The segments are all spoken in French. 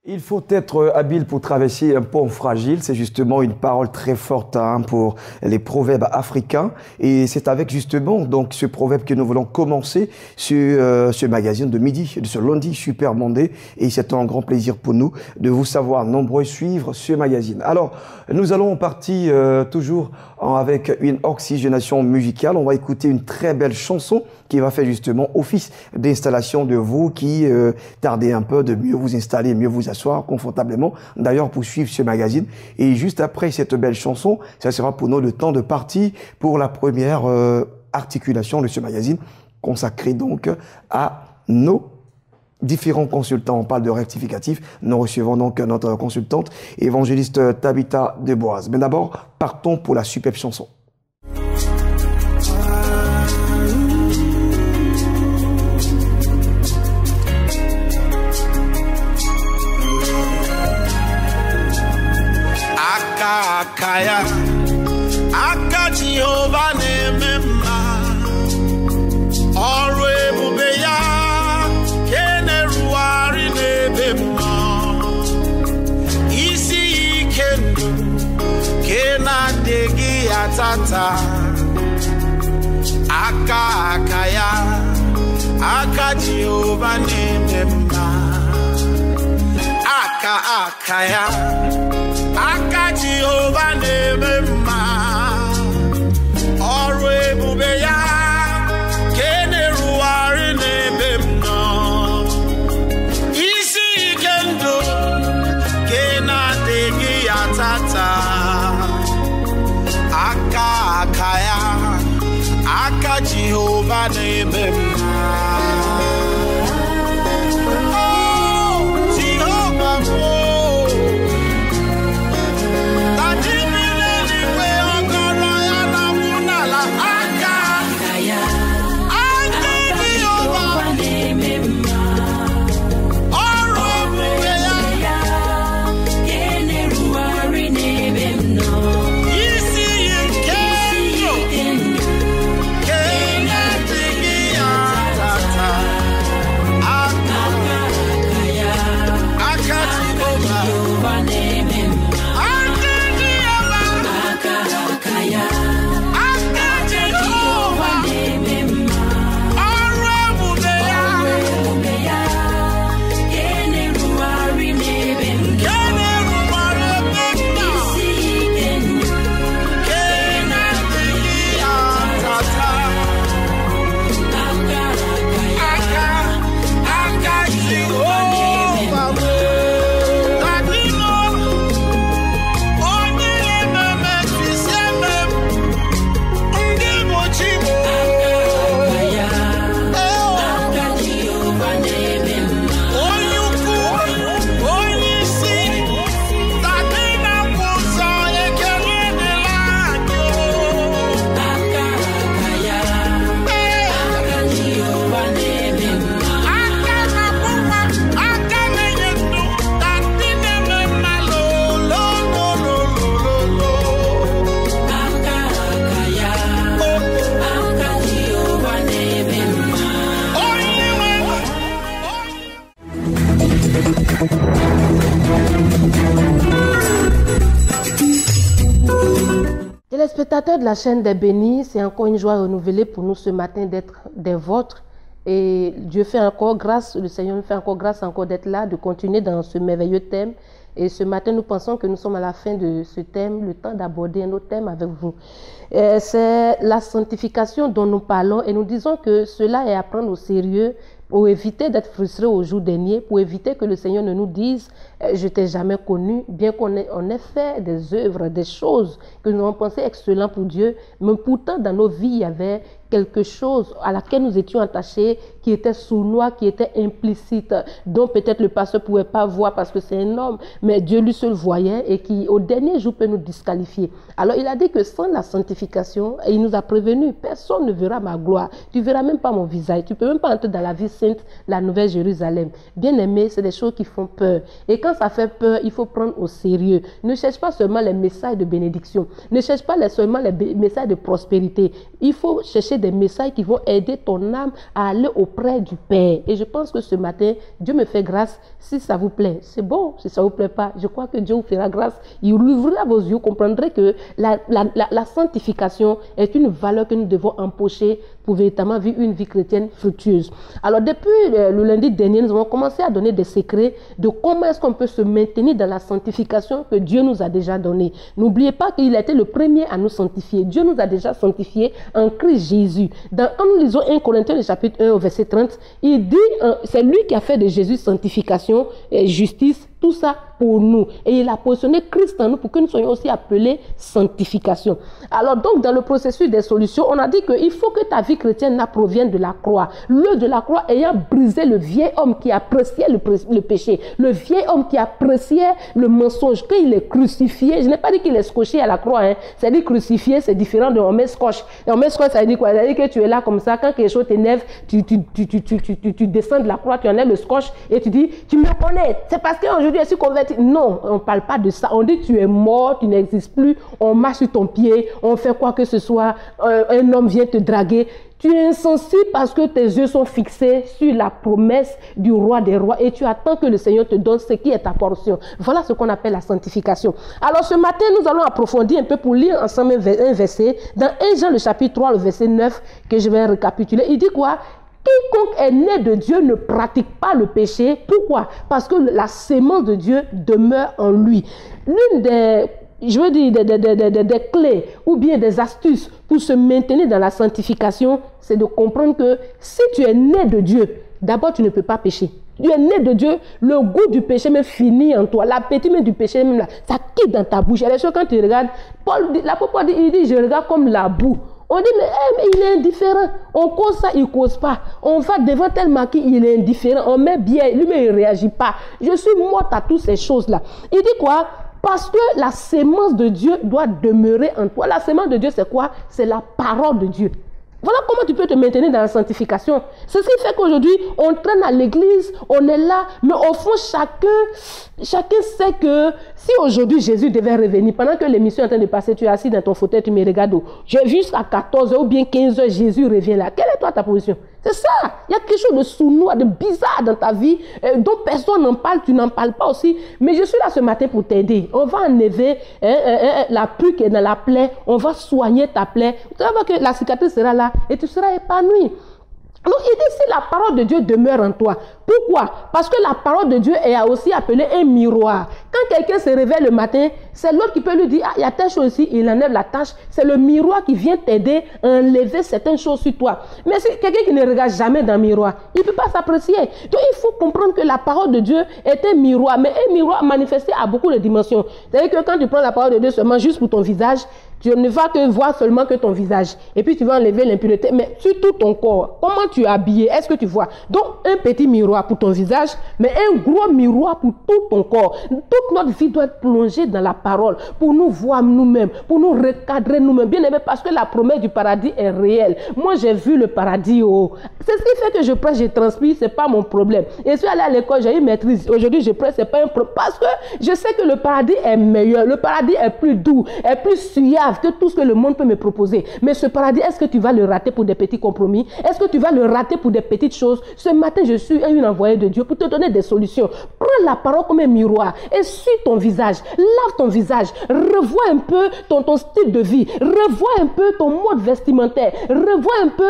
Il faut être habile pour traverser un pont fragile. C'est justement une parole très forte pour les proverbes africains. Et c'est avec justement donc ce proverbe que nous voulons commencer ce magazine de midi, de ce lundi Super Monday. Et c'est un grand plaisir pour nous de vous savoir nombreux suivre ce magazine. Alors, nous allons partir toujours avec une oxygénation musicale. On va écouter une très belle chanson qui va faire justement office d'installation de vous qui tardez un peu de mieux vous installer, mieux vous asseoir confortablement. D'ailleurs, pour suivre ce magazine. Et juste après cette belle chanson, ça sera pour nous le temps de partir pour la première articulation de ce magazine consacré donc à nos différents consultants. On parle de rectificatif. Nous recevons donc notre consultante, évangéliste Tabitha Deboise. Mais d'abord, partons pour la superbe chanson. Akaya, aka Jehovah nemema, ọrụ ebube ya, keneruari nebema, isi ike ndụ, kenadegi atata, akaya, aka Jehovah nemema, akaya. Aka Jehovah nemema, ọrụ ebube ya, keneruari nebema, isi ike ndụ, kenadegi atata, aka ya, aka Jehovah nemema. Téléspectateurs de la chaîne des bénis, c'est encore une joie renouvelée pour nous ce matin d'être des vôtres. Et Dieu fait encore grâce, le Seigneur nous fait encore grâce encore d'être là, de continuer dans ce merveilleux thème. Et ce matin, nous pensons que nous sommes à la fin de ce thème, le temps d'aborder un autre thème avec vous. C'est la sanctification dont nous parlons et nous disons que cela est à prendre au sérieux pour éviter d'être frustré au jour dernier, pour éviter que le Seigneur ne nous dise « je t'ai jamais connu », bien qu'on ait fait des œuvres, des choses que nous avons pensé excellentes pour Dieu, mais pourtant dans nos vies, il y avait quelque chose à laquelle nous étions attachés, qui était sournois, qui était implicite, dont peut-être le pasteur ne pouvait pas voir parce que c'est un homme, mais Dieu lui seul voyait et qui au dernier jour peut nous disqualifier. Alors il a dit que sans la sanctification, et il nous a prévenu, personne ne verra ma gloire, tu ne verras même pas mon visage, tu ne peux même pas entrer dans la vie sainte, la nouvelle Jérusalem. Bien aimé, c'est des choses qui font peur. Et quand ça fait peur, il faut prendre au sérieux. Ne cherche pas seulement les messages de bénédiction, ne cherche pas seulement les messages de prospérité. Il faut chercher des messages qui vont aider ton âme à aller auprès du Père. Et je pense que ce matin, Dieu me fait grâce. Si ça vous plaît, c'est bon. Si ça ne vous plaît pas, je crois que Dieu vous fera grâce. Il ouvrira vos yeux, vous comprendrez que la sanctification est une valeur que nous devons empocher pour véritablement vivre une vie chrétienne fructueuse. Alors depuis le lundi dernier, nous avons commencé à donner des secrets de comment est-ce qu'on peut se maintenir dans la sanctification que Dieu nous a déjà donnée. N'oubliez pas qu'il a été le premier à nous sanctifier. Dieu nous a déjà sanctifiés en Christ Jésus. Quand nous lisons 1 Corinthiens chapitre 1 au verset 30, il dit, c'est lui qui a fait de Jésus sanctification et justice, tout ça pour nous. Et il a positionné Christ en nous pour que nous soyons aussi appelés sanctification. Alors donc, dans le processus des solutions, on a dit qu'il faut que ta vie chrétienne provienne de la croix. Le de la croix ayant brisé le vieil homme qui appréciait le péché, le vieil homme qui appréciait le mensonge, qu'il est crucifié. Je n'ai pas dit qu'il est scotché à la croix. Hein. C'est-à-dire crucifié, c'est différent de on met scotch. Et on met scotch, ça veut dire quoi? Ça veut dire que tu es là comme ça, quand quelque chose t'énerve, tu descends de la croix, tu enlèves le scotch et tu dis, tu me connais. C'est parce qu'aujourd'hui, je suis converti. Non, on ne parle pas de ça. On dit tu es mort, tu n'existes plus, on marche sur ton pied, on fait quoi que ce soit, un homme vient te draguer. Tu es insensible parce que tes yeux sont fixés sur la promesse du roi des rois et tu attends que le Seigneur te donne ce qui est ta portion. Voilà ce qu'on appelle la sanctification. Alors ce matin, nous allons approfondir un peu pour lire ensemble un verset dans 1 Jean le chapitre 3, le verset 9 que je vais récapituler. Il dit quoi? Quiconque est né de Dieu ne pratique pas le péché. Pourquoi? Parce que la sémence de Dieu demeure en lui. L'une des clés ou bien des astuces pour se maintenir dans la sanctification, c'est de comprendre que si tu es né de Dieu, d'abord tu ne peux pas pécher. Tu es né de Dieu, le goût du péché même finit en toi. L'appétit même du péché même là, ça quitte dans ta bouche. Et les choses quand tu regardes, l'apôtre dit, il dit, je regarde comme la boue. On dit, mais il est indifférent. On cause ça, il ne cause pas. On va devant tel maquis, il est indifférent. On met bien, lui-même, il ne réagit pas. Je suis morte à toutes ces choses-là. Il dit quoi? Parce que la sémence de Dieu doit demeurer en toi. La sémence de Dieu, c'est quoi? C'est la parole de Dieu. Voilà comment tu peux te maintenir dans la sanctification. C'est ce qui fait qu'aujourd'hui, on traîne à l'église, on est là, mais au fond, chacun sait que si aujourd'hui Jésus devait revenir, pendant que l'émission est en train de passer, tu es assis dans ton fauteuil, tu me regardes, j'ai vu jusqu'à 14h ou bien 15h, Jésus revient là. Quelle est toi ta position? C'est ça. Il y a quelque chose de sournois, de bizarre dans ta vie, dont personne n'en parle, tu n'en parles pas aussi. Mais je suis là ce matin pour t'aider. On va enlever la pluie qui est dans la plaie, on va soigner ta plaie. Tu vas voir que la cicatrice sera là et tu seras épanoui. Donc il dit si la parole de Dieu demeure en toi. Pourquoi? Parce que la parole de Dieu est aussi appelée un miroir. Quand quelqu'un se réveille le matin, c'est l'autre qui peut lui dire, ah, il y a telle chose ici, il enlève la tâche. C'est le miroir qui vient t'aider à enlever certaines choses sur toi. Mais c'est quelqu'un qui ne regarde jamais dans le miroir, il ne peut pas s'apprécier. Donc il faut comprendre que la parole de Dieu est un miroir, mais un miroir manifesté à beaucoup de dimensions. C'est-à-dire que quand tu prends la parole de Dieu seulement juste pour ton visage, tu ne vas que voir seulement que ton visage. Et puis tu vas enlever l'impureté. Mais sur tout ton corps, comment tu es habillé? Est-ce que tu vois? Donc un petit miroir pour ton visage, mais un gros miroir pour tout ton corps. Toute notre vie doit être plongée dans la parole pour nous voir nous-mêmes, pour nous recadrer nous-mêmes. Bien aimé, parce que la promesse du paradis est réelle. Moi, j'ai vu le paradis. C'est ce qui fait que je prêche, je transpire, ce n'est pas mon problème. Et je suis allé à l'école, j'ai eu maîtrise. Aujourd'hui, je prêche, ce n'est pas un problème. Parce que je sais que le paradis est meilleur. Le paradis est plus doux, est plus suave que tout ce que le monde peut me proposer. Mais ce paradis, est-ce que tu vas le rater pour des petits compromis? Est-ce que tu vas le rater pour des petites choses? Ce matin, je suis une envoyée de Dieu pour te donner des solutions. Prends la parole comme un miroir et suis ton visage. Lave ton visage. Revois un peu ton style de vie. Revois un peu ton mode vestimentaire. Revois un peu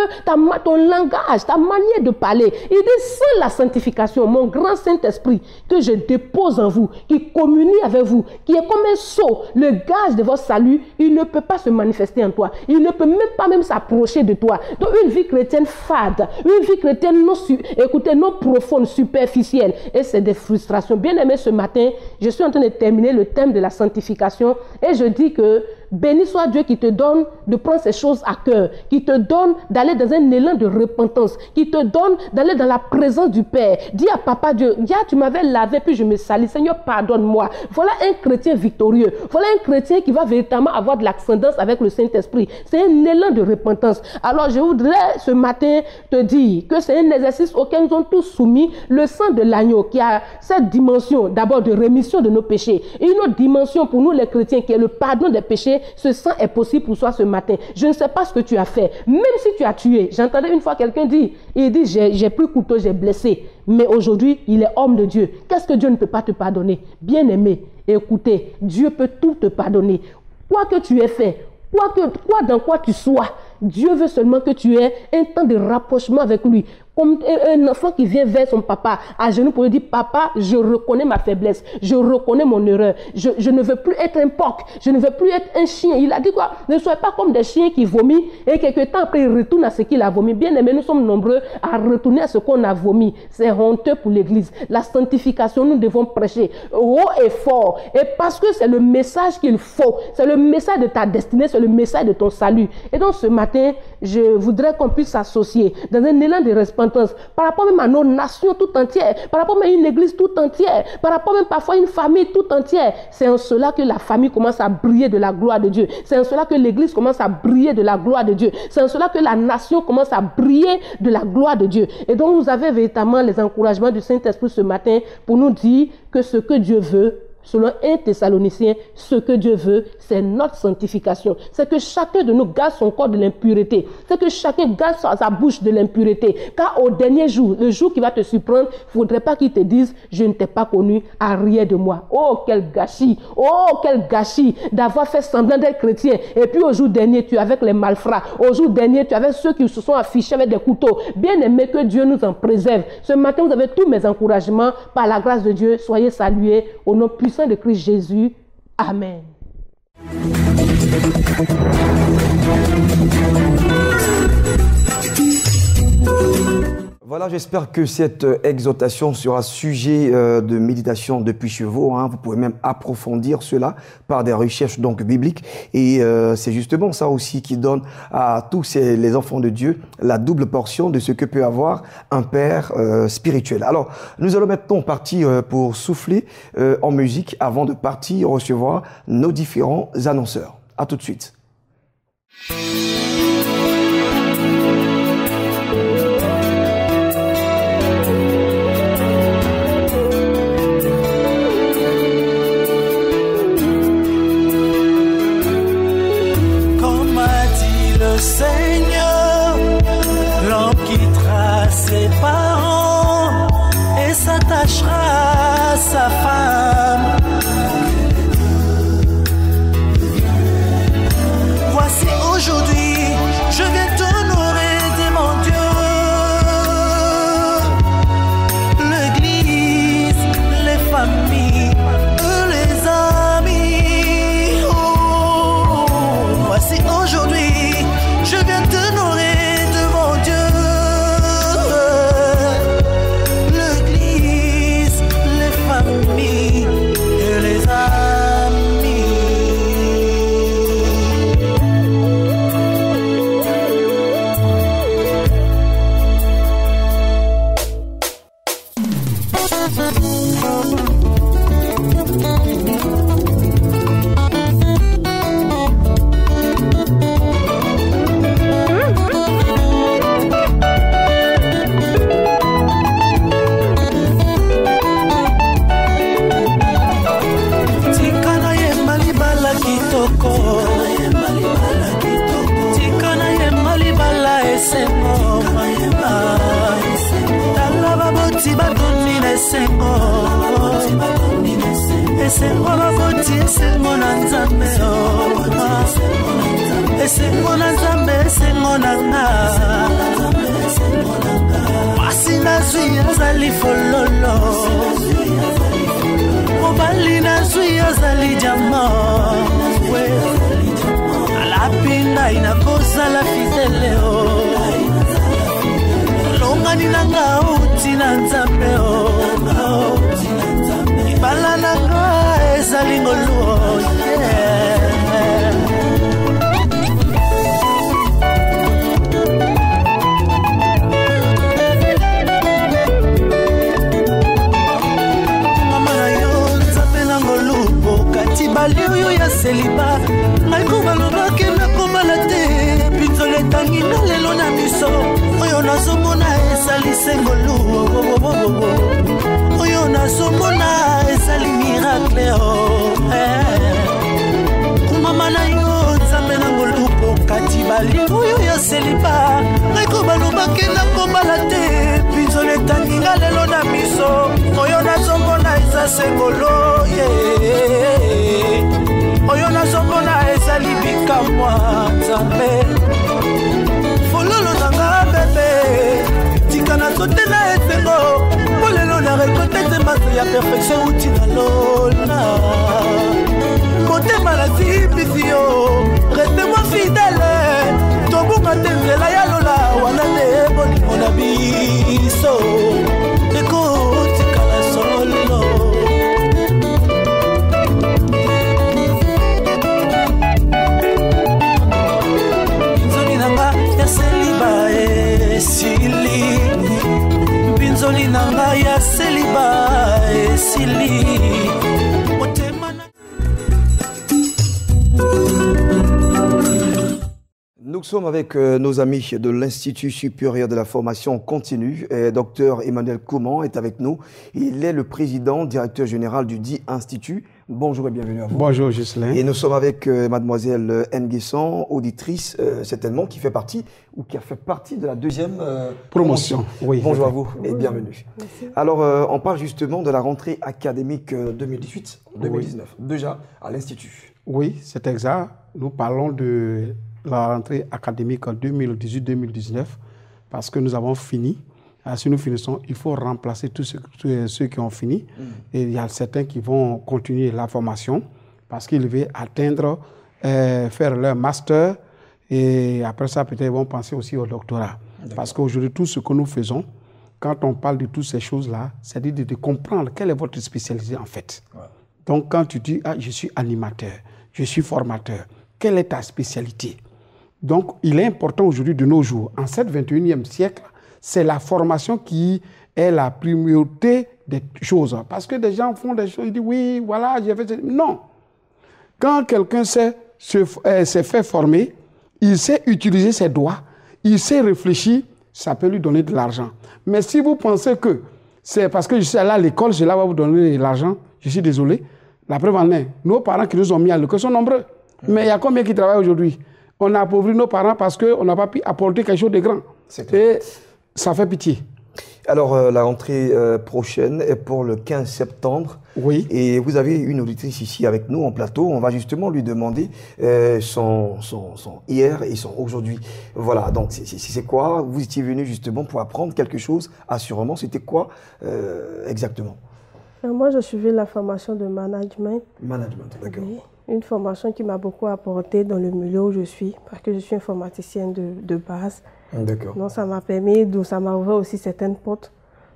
ton langage, ta manière de parler. Il dit, sans la sanctification, mon grand Saint-Esprit que je dépose en vous, qui communie avec vous, qui est comme un sceau, le gage de votre salut, il ne peut pas se manifester en toi. Il ne peut même pas s'approcher de toi. Donc une vie chrétienne fade, une vie chrétienne non profonde, superficielle. Et c'est des frustrations. Bien aimé, ce matin, je suis en train de terminer le thème de la sanctification et je dis que béni soit Dieu qui te donne de prendre ces choses à cœur, qui te donne d'aller dans un élan de repentance, qui te donne d'aller dans la présence du Père. Dis à Papa Dieu, tu m'avais lavé puis je me salis, Seigneur pardonne-moi. Voilà un chrétien victorieux, voilà un chrétien qui va véritablement avoir de l'ascendance avec le Saint-Esprit. C'est un élan de repentance. Alors je voudrais ce matin te dire que c'est un exercice auquel nous sommes tous soumis, le sang de l'agneau qui a cette dimension d'abord de rémission de nos péchés. Et une autre dimension pour nous les chrétiens qui est le pardon des péchés. Ce sang est possible pour toi ce matin. Je ne sais pas ce que tu as fait, même si tu as tué. J'entendais une fois quelqu'un dire, il dit j'ai pris couteau, j'ai blessé. Mais aujourd'hui, il est homme de Dieu. Qu'est-ce que Dieu ne peut pas te pardonner? Bien-aimé, écoutez, Dieu peut tout te pardonner. Quoi que tu aies fait, dans quoi tu sois, Dieu veut seulement que tu aies un temps de rapprochement avec lui. Comme un enfant qui vient vers son papa à genoux pour lui dire, papa, je reconnais ma faiblesse, je reconnais mon erreur, je ne veux plus être un porc, je ne veux plus être un chien. Il a dit quoi? Ne soyez pas comme des chiens qui vomissent et quelques temps après ils retournent à ce qu'il a vomi. Bien aimé, nous sommes nombreux à retourner à ce qu'on a vomi. C'est honteux pour l'église. La sanctification, nous devons prêcher haut et fort. Et parce que c'est le message qu'il faut, c'est le message de ta destinée, c'est le message de ton salut. Et donc ce matin, je voudrais qu'on puisse s'associer dans un élan de repentance par rapport même à nos nations tout entières, par rapport même à une église tout entière, par rapport même parfois à une famille tout entière. C'est en cela que la famille commence à briller de la gloire de Dieu. C'est en cela que l'église commence à briller de la gloire de Dieu. C'est en cela que la nation commence à briller de la gloire de Dieu. Et donc vous avez véritablement les encouragements du Saint-Esprit ce matin pour nous dire que ce que Dieu veut, selon 1 Thessaloniciens, ce que Dieu veut, c'est notre sanctification. C'est que chacun de nous garde son corps de l'impureté. C'est que chacun garde sa bouche de l'impureté. Car au dernier jour, le jour qui va te surprendre, il ne faudrait pas qu'il te dise, je ne t'ai pas connu, arrière de moi. Oh, quel gâchis! Oh, quel gâchis d'avoir fait semblant d'être chrétien. Et puis au jour dernier, tu es avec les malfrats. Au jour dernier, tu es avec ceux qui se sont affichés avec des couteaux. Bien aimé, que Dieu nous en préserve. Ce matin, vous avez tous mes encouragements. Par la grâce de Dieu, soyez salués au nom puissant de Christ Jésus. Amen. Voilà, j'espère que cette exhortation sera sujet de méditation depuis chez vous. Vous pouvez même approfondir cela par des recherches donc bibliques. Et c'est justement ça aussi qui donne à tous les enfants de Dieu la double portion de ce que peut avoir un père spirituel. Alors, nous allons maintenant partir pour souffler en musique avant de partir recevoir nos différents annonceurs. À tout de suite. Seigneur, l'homme quittera ses parents et s'attachera à sa femme. Voici aujourd'hui, je viens t'honorer de mon Dieu. L'église, les familles, les amis. Oh, voici aujourd'hui. Je viens t'honorer devant Dieu. L'église, les familles et les amis. seliba ngai kobalobaki nakobala te pinzolo etangi na lelo na miso oyo nazomona ezali sengolu oyo nazomona ezali miracle kumama na yo nzambe na ngolupo kati balingo oyo ya seliba ngai kobalobaki nakobala te pinzolo etangi na lelo na miso oyo nazomona eza sengolo oyo nazomona ezali bikamwa nzambe fololo nanga bebe tika nazote na esengo mpo lelo na rekote te maso ya perfection uti na lona motema nasimbisi yo reste-moi fidèle tobunga te nzela ya lola wana te bolingo na biso ekotikala solo binzoli nanga ya seliba esili binzoli nanga ya seliba esili Nous sommes avec nos amis de l'Institut supérieur de la formation continue. Docteur Emmanuel Kouman est avec nous. Il est le président, directeur général du dit Institut. Bonjour et bienvenue à vous. Bonjour Ghislain. Et nous sommes avec mademoiselle Nguesson, auditrice certainement, qui fait partie ou qui a fait partie de la deuxième promotion. Oui, bonjour à vous et bienvenue. Merci. Alors, on parle justement de la rentrée académique 2018-2019, Oui. déjà à l'Institut. Oui, c'est exact. Nous parlons de la rentrée académique 2018-2019 parce que nous avons fini. Si nous finissons, il faut remplacer tous ceux qui ont fini. Et il y a certains qui vont continuer la formation parce qu'ils veulent atteindre, faire leur master. Et après ça, peut-être ils vont penser aussi au doctorat. Parce qu'aujourd'hui, tout ce que nous faisons, quand on parle de toutes ces choses-là, c'est de comprendre quelle est votre spécialité en fait. Ouais. Donc, quand tu dis, ah, je suis animateur, je suis formateur, quelle est ta spécialité? Donc, il est important aujourd'hui de nos jours, en ce 21e siècle, c'est la formation qui est la primauté des choses. Parce que des gens font des choses, ils disent, oui, voilà, j'ai fait ça. Non. Quand quelqu'un s'est fait former, il sait utiliser ses doigts, il sait réfléchir, ça peut lui donner de l'argent. Mais si vous pensez que c'est parce que je suis allé à l'école, cela va vous donner de l'argent, je suis désolé. La preuve en est, nos parents qui nous ont mis à l'école sont nombreux. Mais il y a combien qui travaillent aujourd'hui? On a appauvri nos parents parce qu'on n'a pas pu apporter quelque chose de grand. Et ça fait pitié. Alors, la rentrée prochaine est pour le 15 septembre. Oui. Et vous avez une auditrice ici avec nous en plateau. On va justement lui demander son hier et son aujourd'hui. Voilà, donc c'est quoi? Vous étiez venu justement pour apprendre quelque chose, assurément. C'était quoi exactement? Moi, je suivais la formation de management. Management, d'accord. Oui. Une formation qui m'a beaucoup apporté dans le milieu où je suis, parce que je suis informaticienne de base. D'accord. Donc ça m'a permis, ça m'a ouvert aussi certaines portes.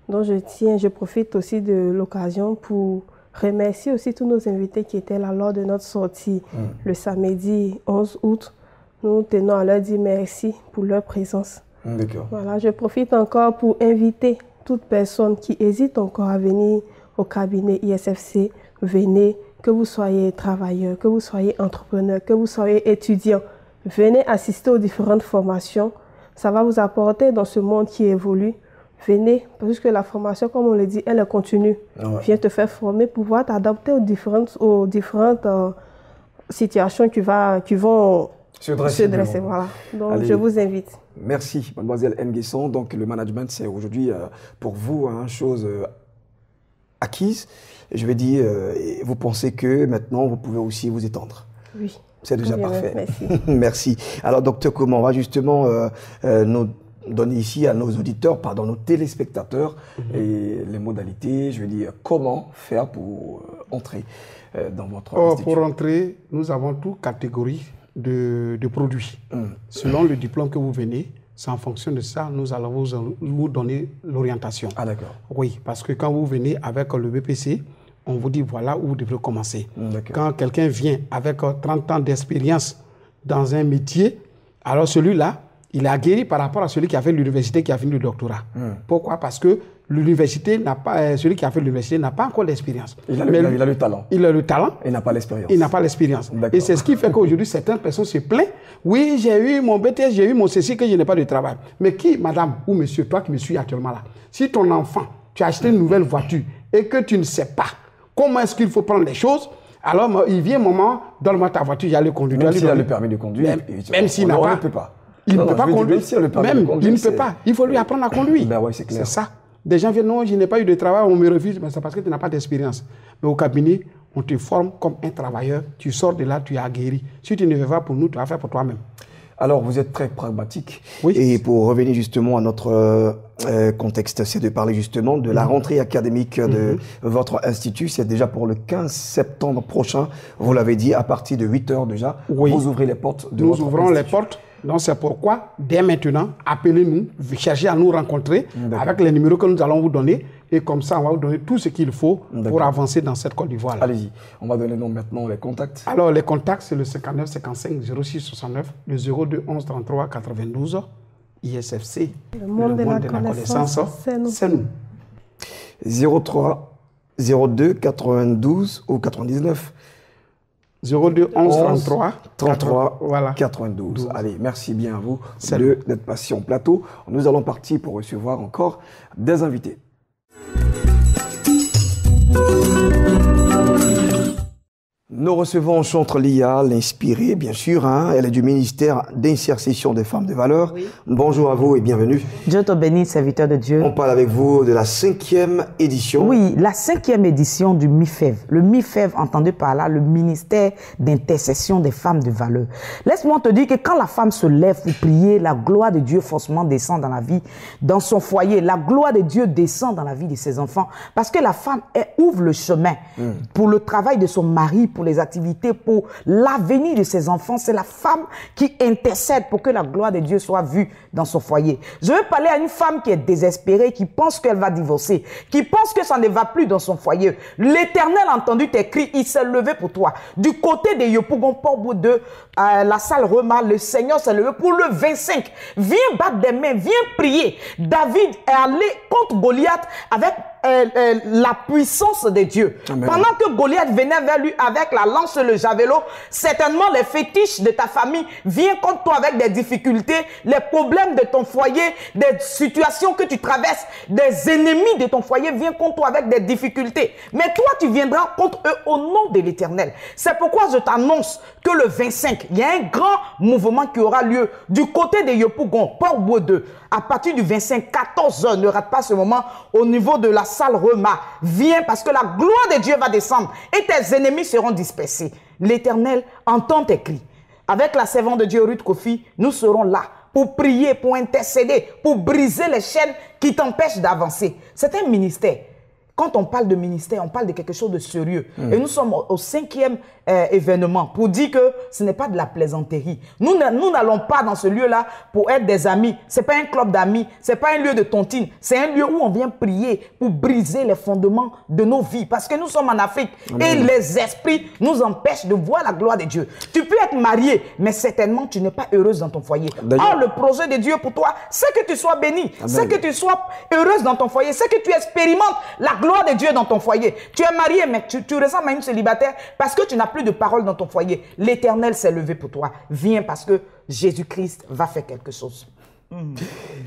Donc je profite aussi de l'occasion pour remercier aussi tous nos invités qui étaient là lors de notre sortie le samedi 11 août. Nous tenons à leur dire merci pour leur présence. D'accord. Voilà, je profite encore pour inviter toute personne qui hésite encore à venir au cabinet ISFC, venez. Que vous soyez travailleur, que vous soyez entrepreneur, que vous soyez étudiant, venez assister aux différentes formations. Ça va vous apporter dans ce monde qui évolue. Venez, parce que la formation, comme on le dit, elle est continue. Ah ouais. Viens te faire former pour pouvoir t'adapter aux différentes situations qui vont se dresser. Voilà. Donc, allez, je vous invite. Merci, mademoiselle Nguesson. Donc, le management, c'est aujourd'hui pour vous une chose acquise. Je vais dire, vous pensez que maintenant, vous pouvez aussi vous étendre. Oui. C'est déjà parfait. Merci. Merci. Alors, docteur Kouman, on va justement nous donner ici à nos auditeurs, pardon, nos téléspectateurs, et les modalités, je vais dire, comment faire pour entrer dans votre institut. Pour entrer, nous avons toute catégorie de produits. Selon le diplôme que vous venez, c'est en fonction de ça, nous allons vous donner l'orientation. Ah d'accord. Oui, parce que quand vous venez avec le BPC, on vous dit voilà où vous devrez commencer. Quand quelqu'un vient avec 30 ans d'expérience dans un métier, alors celui-là, il est aguerri par rapport à celui qui a fait l'université, qui a fini le doctorat. Pourquoi? Parce que l'université n'a pas, celui qui a fait l'université n'a pas encore l'expérience. Il a le talent. Il a le talent. Il n'a pas l'expérience. Il n'a pas l'expérience. Et c'est ce qui fait qu'aujourd'hui, certaines personnes se plaignent. Oui, j'ai eu mon BTS, j'ai eu mon ceci, que je n'ai pas de travail. Mais qui, madame ou monsieur, toi qui me suis actuellement là, si ton enfant, tu as acheté une nouvelle voiture et que tu ne sais pas comment est-ce qu'il faut prendre les choses, alors il vient un moment, donne-moi ta voiture, j'allais conduire. Même s'il a le permis de conduire, même s'il n'a pas, il ne peut pas. Il ne peut pas conduire. Même, il ne peut pas. Il faut lui apprendre à conduire. Ben ouais, c'est clair. C'est ça. Des gens viennent, non, je n'ai pas eu de travail, on me refuse, mais c'est parce que tu n'as pas d'expérience. Mais au cabinet, on te forme comme un travailleur, tu sors de là, tu es aguerri. Si tu ne fais pas pour nous, tu vas faire pour toi-même. Alors, vous êtes très pragmatique. Oui. Et pour revenir justement à notre contexte, c'est de parler justement de la rentrée académique de votre institut. C'est déjà pour le 15 septembre prochain. Vous l'avez dit, à partir de 8 h déjà, vous ouvrez les portes de votre institut. Nous ouvrons les portes. Donc c'est pourquoi, dès maintenant, appelez-nous, cherchez à nous rencontrer avec les numéros que nous allons vous donner. Et comme ça, on va vous donner tout ce qu'il faut pour avancer dans cette Côte d'Ivoire. Allez-y, on va donner donc maintenant les contacts. Alors les contacts, c'est le 59 55 06 69, le 02 11 33 92, ISFC. Le monde de la connaissance, c'est nous. 03 02 92 ou 99. 02 11 33 voilà. 92. 12. Allez, merci bien à vous d'être passé en plateau. Nous allons partir pour recevoir encore des invités. Nous recevons Chantre Lia, l'inspirée, bien sûr. Elle est du ministère d'insertion des femmes de valeur. Oui. Bonjour à vous et bienvenue. Dieu te bénisse, serviteur de Dieu. On parle avec vous de la 5e édition. Oui, la 5e édition du MIFEV. Le MIFEV, entendu par là, le ministère d'intercession des femmes de valeur. Laisse-moi te dire que quand la femme se lève pour prier, la gloire de Dieu forcément descend dans la vie, dans son foyer. La gloire de Dieu descend dans la vie de ses enfants. Parce que la femme, elle ouvre le chemin pour le travail de son mari, pour les activités, pour l'avenir de ses enfants. C'est la femme qui intercède pour que la gloire de Dieu soit vue dans son foyer. Je veux parler à une femme qui est désespérée, qui pense qu'elle va divorcer, qui pense que ça ne va plus dans son foyer. L'Éternel a entendu tes cris, il s'est levé pour toi. Du côté de Yopougon, Port-Bout de la salle Rema, le Seigneur s'est levé pour le 25. Viens battre des mains, viens prier. David est allé contre Goliath avec la puissance de Dieu. Amen. Pendant que Goliath venait vers lui avec la lance et le javelot, certainement les fétiches de ta famille viennent contre toi avec des difficultés, les problèmes de ton foyer, des situations que tu traverses, des ennemis de ton foyer viennent contre toi avec des difficultés. Mais toi, tu viendras contre eux au nom de l'Éternel. C'est pourquoi je t'annonce que le 25, il y a un grand mouvement qui aura lieu du côté de Yopougon, Port-Bout 2. À partir du 25, 14 h, ne rate pas ce moment au niveau de la salle Rema. Viens parce que la gloire de Dieu va descendre et tes ennemis seront dispersés. L'Éternel entend tes cris. Avec la servante de Dieu, Ruth Kofi, nous serons là pour prier, pour intercéder, pour briser les chaînes qui t'empêchent d'avancer. C'est un ministère. Quand on parle de ministère, on parle de quelque chose de sérieux. Et nous sommes au 5e événement pour dire que ce n'est pas de la plaisanterie. Nous n'allons pas dans ce lieu-là pour être des amis. Ce n'est pas un club d'amis, ce n'est pas un lieu de tontine. C'est un lieu où on vient prier pour briser les fondements de nos vies. Parce que nous sommes en Afrique et les esprits nous empêchent de voir la gloire de Dieu. Tu peux être marié, mais certainement tu n'es pas heureuse dans ton foyer. Or, le projet de Dieu pour toi, c'est que tu sois béni, c'est que tu sois heureuse dans ton foyer, c'est que tu expérimentes la gloire de Dieu dans ton foyer. Tu es marié, mais tu ressembles à une célibataire parce que tu n'as plus de parole dans ton foyer. L'Éternel s'est levé pour toi. Viens parce que Jésus-Christ va faire quelque chose.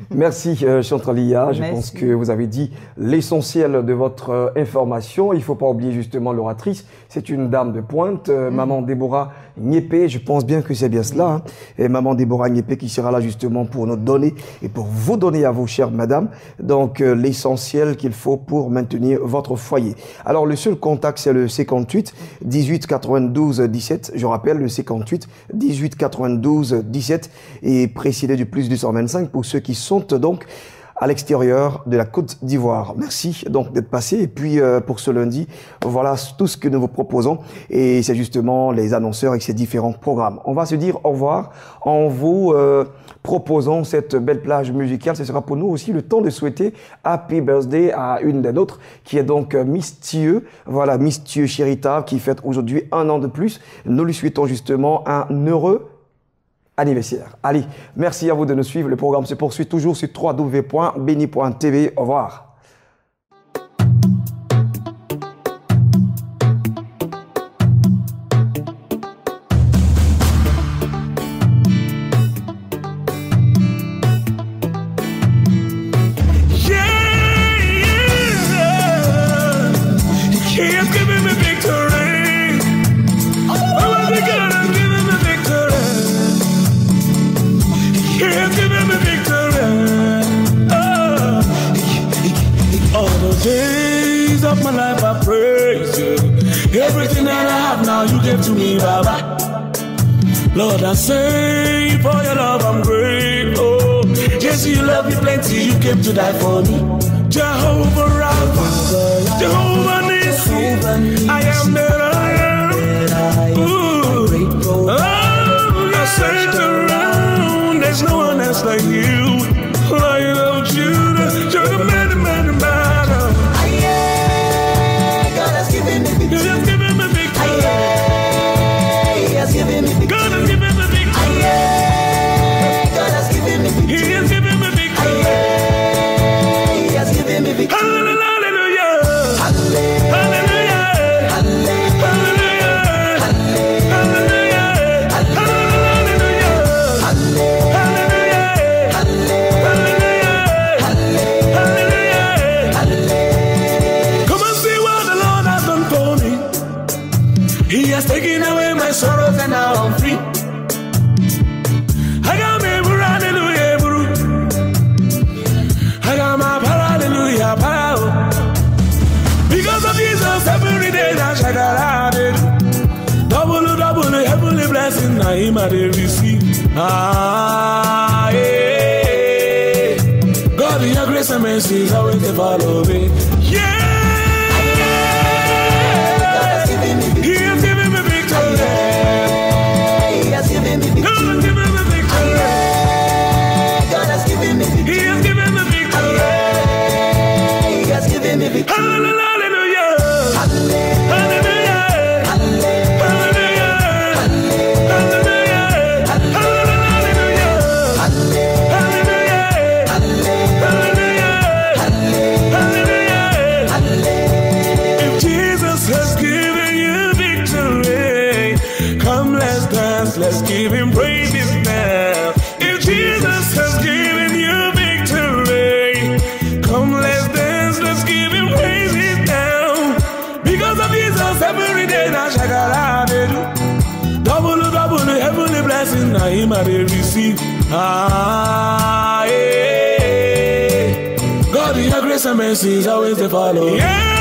Merci Chantre Lia, je pense que vous avez dit l'essentiel de votre information. Il ne faut pas oublier justement l'oratrice, c'est une dame de pointe, Maman Déborah Niépé, je pense bien que c'est bien cela, et Maman Déborah Niépé qui sera là justement pour nous donner et pour vous donner à vous, chères madame, donc l'essentiel qu'il faut pour maintenir votre foyer. Alors le seul contact c'est le 58 18 92 17, je rappelle le 58 18 92 17 et précédé du plus 225 pour ceux qui sont donc à l'extérieur de la Côte d'Ivoire. Merci donc d'être passé. Et puis pour ce lundi, voilà tout ce que nous vous proposons. Et c'est justement les annonceurs avec ces différents programmes. On va se dire au revoir en vous proposant cette belle plage musicale. Ce sera pour nous aussi le temps de souhaiter Happy Birthday à une des nôtres qui est donc Miss Thieu. Voilà, Miss Thieu Chérita qui fête aujourd'hui 1 an de plus. Nous lui souhaitons justement un heureux anniversaire. Allez, merci à vous de nous suivre. Le programme se poursuit toujours sur www.beni.tv. Au revoir. Days of my life I praise you. Everything that I have now you gave to me, Baba. Lord, I say for your love I'm grateful. Yes, you love me plenty, you came to die for me. Jehovah Rapha, Jehovah Nissi, I am that I am. Ooh. Oh, I searched around, there's no one else like you. Lion of Judah, you're the man. Taking away my sorrows and now I'm free. I got me hallelujah, bro. I got my hallelujah, power. Because of Jesus, every day that I got it. Double, heavenly blessing, I am at every receive. Ah, yeah. God, your grace and mercy is always to follow me. Yeah. Let's give him praises now. If Jesus has given you victory, come let's dance, let's give him praises now. Because of Jesus, every day I shall double, heavenly blessing, I am at receive. Ah, yeah. God, your grace and mercy is always to follow. Yeah.